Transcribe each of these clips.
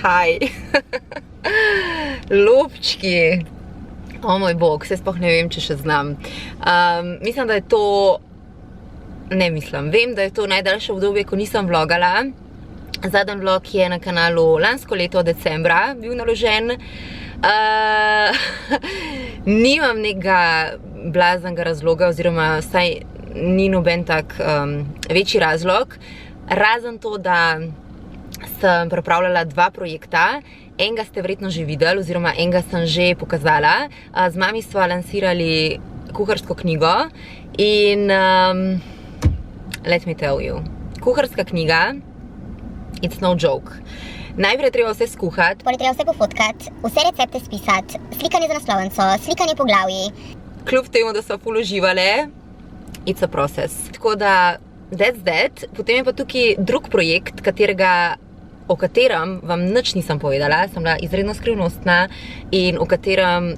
Haj. Lupčki. O moj bog, se sploh ne vem, če še znam. Mislim, da je to... Ne mislim, vem, da je to najdaljše obdobje, ko nisem vlogala. Zadnji vlog je na kanalu lansko leto decembra bil naložen. Nimam nekega blaznega razloga, oziroma vsaj ni noben tak večji razlog. Razen to, da sem pripravljala 2 projekta. Enega ste verjetno že videli, oziroma enega sem že pokazala. Z mami sva lansirali kuharsko knjigo in let me tell you, kuharska knjiga, it's no joke. Najprej treba vse skuhati. Potem treba vse pofotkati, vse recepte spisati, slikanje za naslovnico, slikanje poglavij. Kljub temu, da sva ful uživale, it's a process. Tako da, that's that. Potem je pa tukaj drug projekt, o katerem vam nič nisem povedala, sem bila izredno skrivnostna in o katerem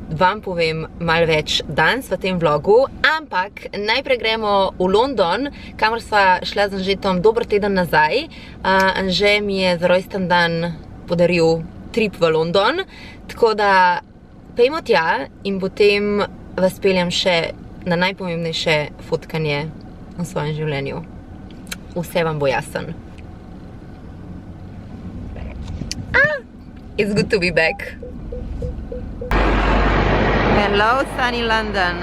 vam povem malo več danes v tem vlogu, ampak najprej gremo v London, kamor sva šla z Anžetom dober teden nazaj. Anže mi je za rojsten dan podaril trip v London, tako da pejmo tja in potem vas peljem še na najpomembnejše fotkanje v svojem življenju. Vse vam bo jasen. It's good to be back. Hello, sunny London.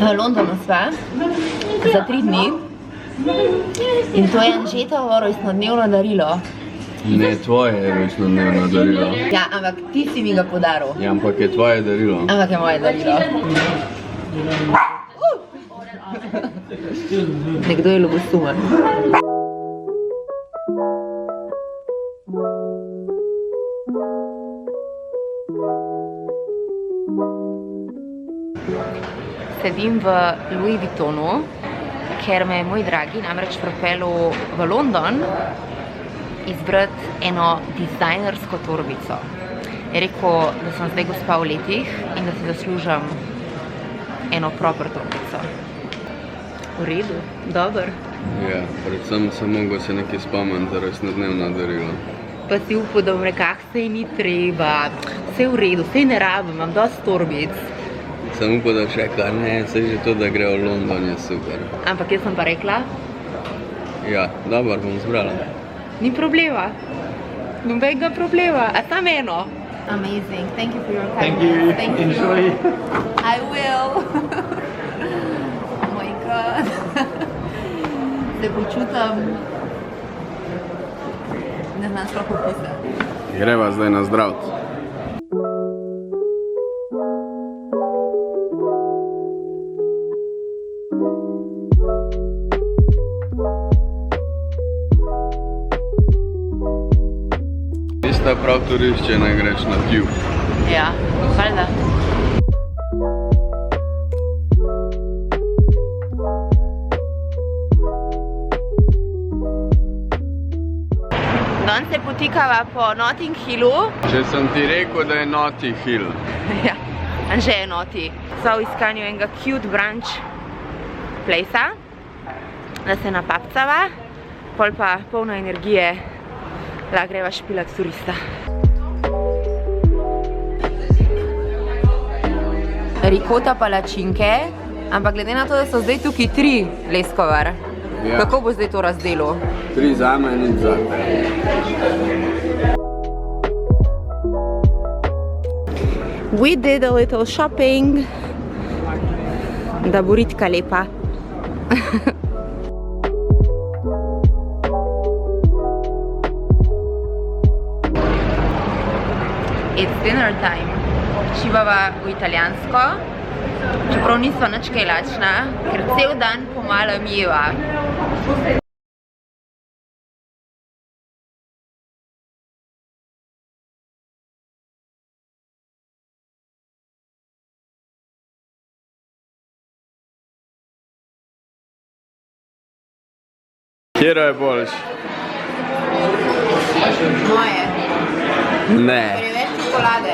V Londonu sva za 3 dni in to je Anžetovo rojstnodnevno darilo. Ne, tvoje je rojstnodnevno darilo. Ja, ampak ti si mi ga podaril. Ja, ampak je tvoje darilo. Ampak je moje darilo. Nekdo je ljubosumen. Sedim v Louis Vuittonu, ker me je moj dragi namreč pripeljal v London izbrati eno dizajnersko torbico. Je rekel, da sem zdaj gospa v letih in da si zaslužim eno proper torbico. V redu, dober. Ja, predvsem sem mogel se nekaj spomniti za rojstnodnevno darilo. Pa si upal, da bom rekla, sej ni treba, sej v redu, sej ne rabim, imam dosti torbic. Sem upal, da boš rekla, ne, sej že to, da gre v London, je super. Ampak jaz sem pa rekla? Ja, dobro, bom zbrala. Ni problema. Nobenega problema, a sam eno. Amazing, thank you for your kindness. Thank you, enjoy. I will. Oh my god. Se počutam, ne znam sploh opisati. Greva zdaj na zdravt. Tista prav turist, če ne greš na tube. Ja, valjda. Danes se potikava po Notting Hillu. Če sem ti rekel, da je Notting Hill. Ja, Anže je noti. Sva v iskanju enega cute brunch placea, da se napapcava, pol pa polno energije lahko greva špilat turista. Rikota palačinke, ampak glede na to, da so zdaj tukaj 3 leskovar, Ja. Kako bo zdaj to razdelil? 3 zame in nič zate. We did a little shopping. Da bo Ritka lepa. It's dinner time. Šibava v italijansko, čeprav nisva nič kaj lačna, ker cel dan pomalo jeva. Kjero je boljš? Moje. Ne. Ker je več čokolade.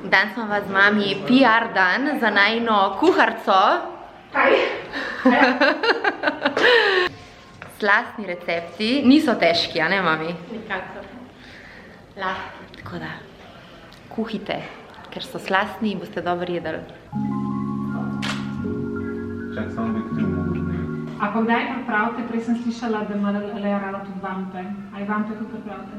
Dan smo vas z mami PR dan za najino kuharco. Kaj? Slastni recepti niso težki, a ne mami? Nikakor. Lahko. Tako da, kuhite, ker so slastni in boste dobro jedli. Čak samo bi kriv mogoče. A pa kdaj pripravite? Prej sem slišala, da ima Lea rada tudi vampe. A vampe tudi pripravite?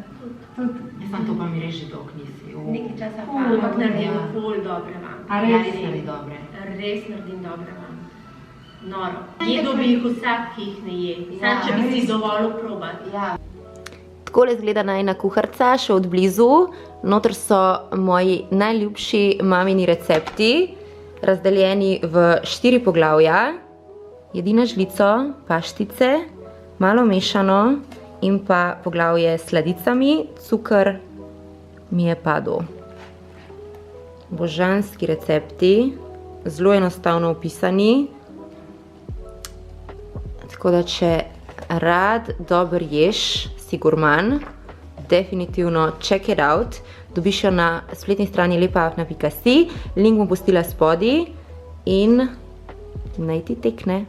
Tudi. Jaz sem to pa mi reži dolg nisi. Nekaj časa pa, Ful, ampak naredim ja. ful dobre vampe. A res? naredi dobre. Res naredim dobre vampe. Noro. Jedo bi jih vsak, ki jih ne je. Sam, če bi si dovolil probati. Ja. Takole izgleda najina kuharca, še od blizu. Notr so moji najljubši mamini recepti, razdeljeni v 4 poglavja. Jedina žlico, paštice, malo mešano in pa poglavje s sladicami, cukor mi je padel. Božanski recepti, zelo enostavno opisani. Tako da, če rad dobro ješ, si gurman, definitivno check it out. Dobiš jo na spletni strani lepaafna.si, link bom pustila spodaj in naj ti tekne.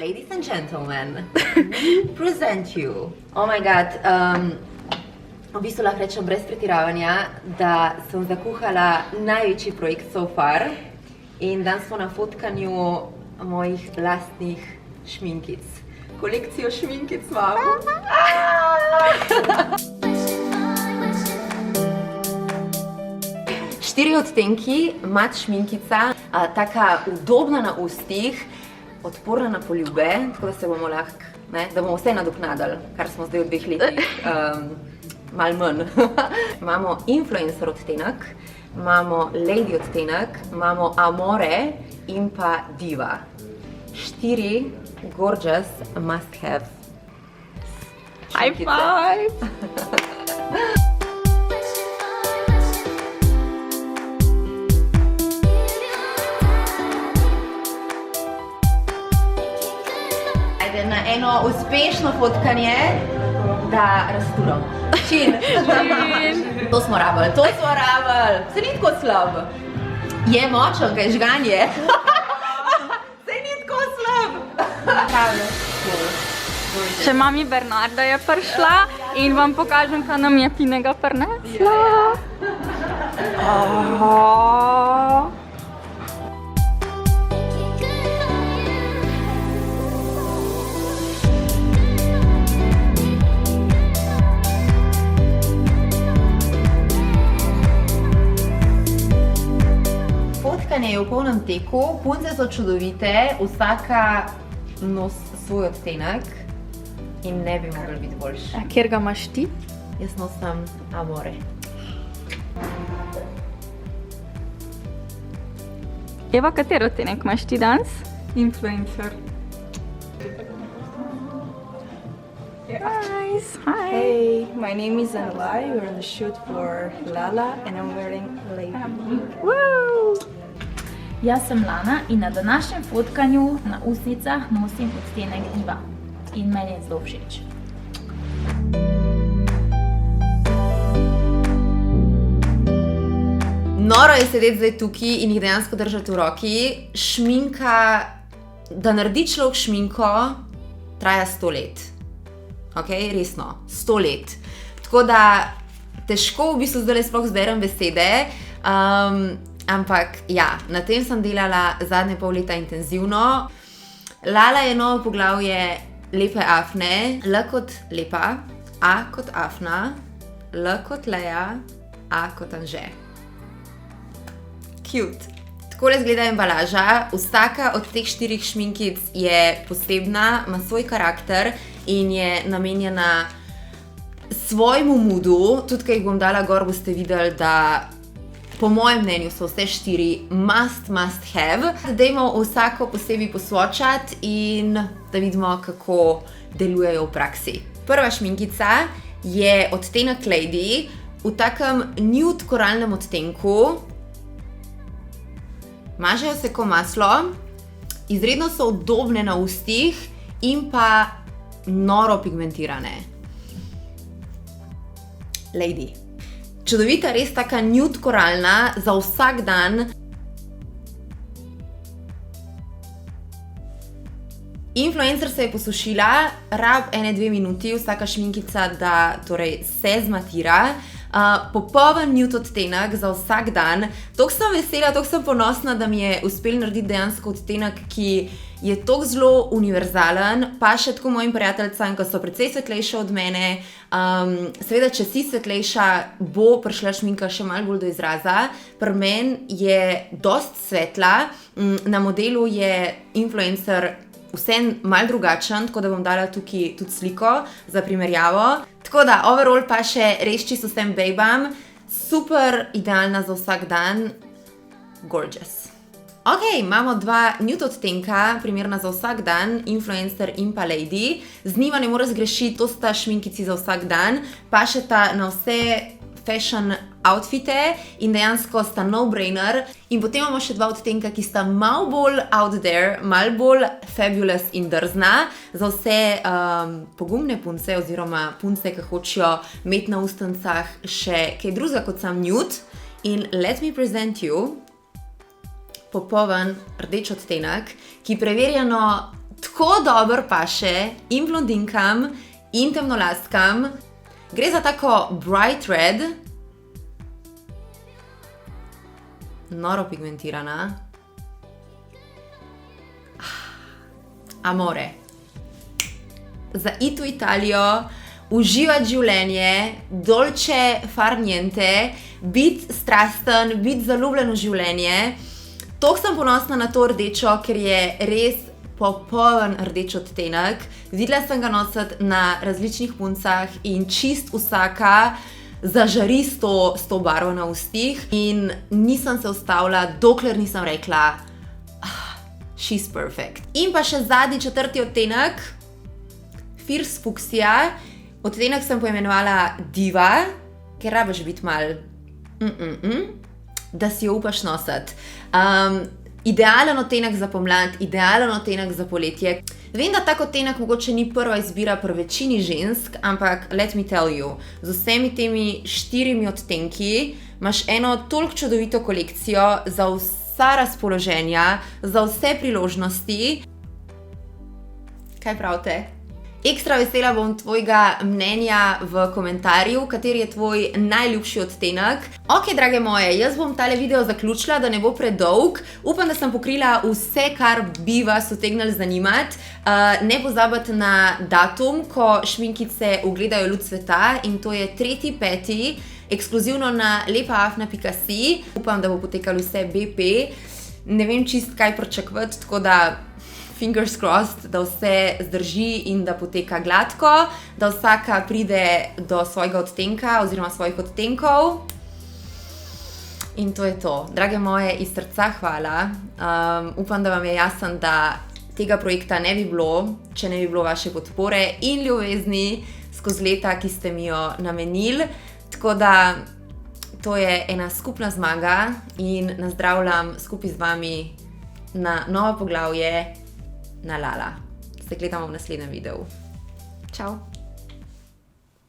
Ladies and gentlemen, present you. Oh my god, v bistvu lahko rečem brez pretiravanja, da sem zakuhala največji projekt so far in danes smo na fotkanju mojih lastnih šminkic. Kolekcijo šminkic imam. 4 odtenki, mat šminkica, taka udobna na ustih, odporna na poljube, tako da se bomo lahko, da bomo vse nadoknadili, kar smo zdaj v 2 letih, malo manj. Imamo influencer odtenek, imamo lady odtenek, imamo amore in pa diva. 4 gorgeous must have. High five! Na eno uspešno fotkanje, da razturamo. Čin! To smo rabili, Se ni tako slab. Je močen, kaj žganje. Se ni tako slab. Še mami Bernarda je prišla in vam pokažem, kaj nam je finega prinesla. Fotkanje je v polnem teku, punce so čudovite, vsaka nosi svoj odtenek in ne bi mogli biti boljši. Kjer ga imaš ti? Jaz nosim amore. Eva, katero odtenek imaš ti danes? Influencer. Nice, hi! Hey, my name is Anwai. We're on the shoot for Lala and I'm wearing Lady. Woo! Jaz sem Lana in na današnjem fotkanju na ustnicah nosim odtenek Diva in meni je zelo všeč. Noro je sedeti zdaj tukaj in jih dejansko držati v roki. Šminka, da naredi človek šminko, traja 100 let. Ok, resno, 100 let. Tako da težko v bistvu zdaj sploh zberem besede, ampak ja, na tem sem delala zadnje pol leta intenzivno. Lala je novo poglavje Lepe Afne, L kot Lepa, A kot Afna, L kot Lea, A kot Anže. Cute. Takole izgleda embalaža. Vsaka od teh 4 šminkic je posebna, ima svoj karakter in je namenjena svojemu moodu. Tudi, ko jih bom dala gor, boste videli, da po mojem mnenju so vse 4 must have. Dajmo vsako posebej posvočati in da vidimo, kako delujejo v praksi. Prva šminkica je odtenek Lady v takem nude koralnem odtenku. Mažejo se ko maslo, izredno so udobne na ustih in pa noro pigmentirane. Lady. Čudovita, res taka nude koralna za vsak dan. Influencer se je posušila, rab 1-2 minuti, vsaka šminkica, da torej se zmatira. Popoln nude odtenek za vsak dan. Toliko sem vesela, toliko sem ponosna, da mi je uspel narediti dejansko odtenek, ki je toliko zelo univerzalen, pa še tako mojim prijateljicam, ki so precej svetlejše od mene. Seveda, če si svetlejša, bo prišla šminka še malo bolj do izraza. Pri meni je dost svetla, na modelu je influencer vsem malo drugačen, tako da bom dala tukaj tudi sliko za primerjavo. Tako da, overall pa še res čisto vsem babam, super idealna za vsak dan, gorgeous. Ok, imamo 2 nude odtenka, primerna za vsak dan, influencer in pa Lady. Z njima ne more zgrešiti, to sta šminkici za vsak dan, pa še ta na vse fashion outfite in dejansko sta no-brainer. In potem imamo še 2 odtenka, ki sta malo bolj out there, malo bolj fabulous in drzna za vse pogumne punce oziroma punce, ki hočejo imeti na ustnicah še kaj drugega kot sam nude. In let me present you popoln rdeč odtenek, ki preverjeno tako dobro paše in blondinkam in temnolaskam. Gre za tako bright red, noro pigmentirana. Amore. Za iti v Italijo, uživati življenje, dolce far niente, biti strasten, biti zaljubljen v življenje. Toliko sem ponosna na to rdečo, ker je res popoln rdeč odtenek. Videla sem ga nositi na različnih puncah in čist vsaka zažari s to barvo na ustih. In nisem se ustavila, dokler nisem rekla, she's perfect. In pa še zadnji 4. odtenek, Fierce Fuchsia. Odtenek sem poimenovala Diva, ker rabiš biti mal da si jo upaš nositi. Idealen odtenek za pomlad, idealen odtenek za poletje. Vem, da tak odtenek mogoče ni prva izbira pri večini žensk, ampak let me tell you, z vsemi temi 4 odtenki imaš eno toliko čudovito kolekcijo za vsa razpoloženja, za vse priložnosti. Kaj pravite? Ekstra vesela bom tvojega mnenja v komentarju, kateri je tvoj najljubši odtenek. Ok, drage moje, jaz bom tale video zaključila, da ne bo predolg. Upam, da sem pokrila vse, kar bi vas utegnili zanimati. Ne pozabite na datum, ko šminkice ugledajo luč sveta, in to je 3.5. ekskluzivno na lepaafna.si. Upam, da bo potekalo vse BP. Ne vem čist kaj pričakovati, tako da fingers crossed, da vse zdrži in da poteka gladko, da vsaka pride do svojega odtenka oziroma svojih odtenkov. In to je to. Drage moje, iz srca hvala. Upam, da vam je jasen, da tega projekta ne bi bilo, če ne bi bilo vaše podpore in ljubezni skozi leta, ki ste mi jo namenili. Tako da to je ena skupna zmaga in nazdravljam skupaj z vami na novo poglavje na Lala. Se gledamo v naslednjem videu. Čau!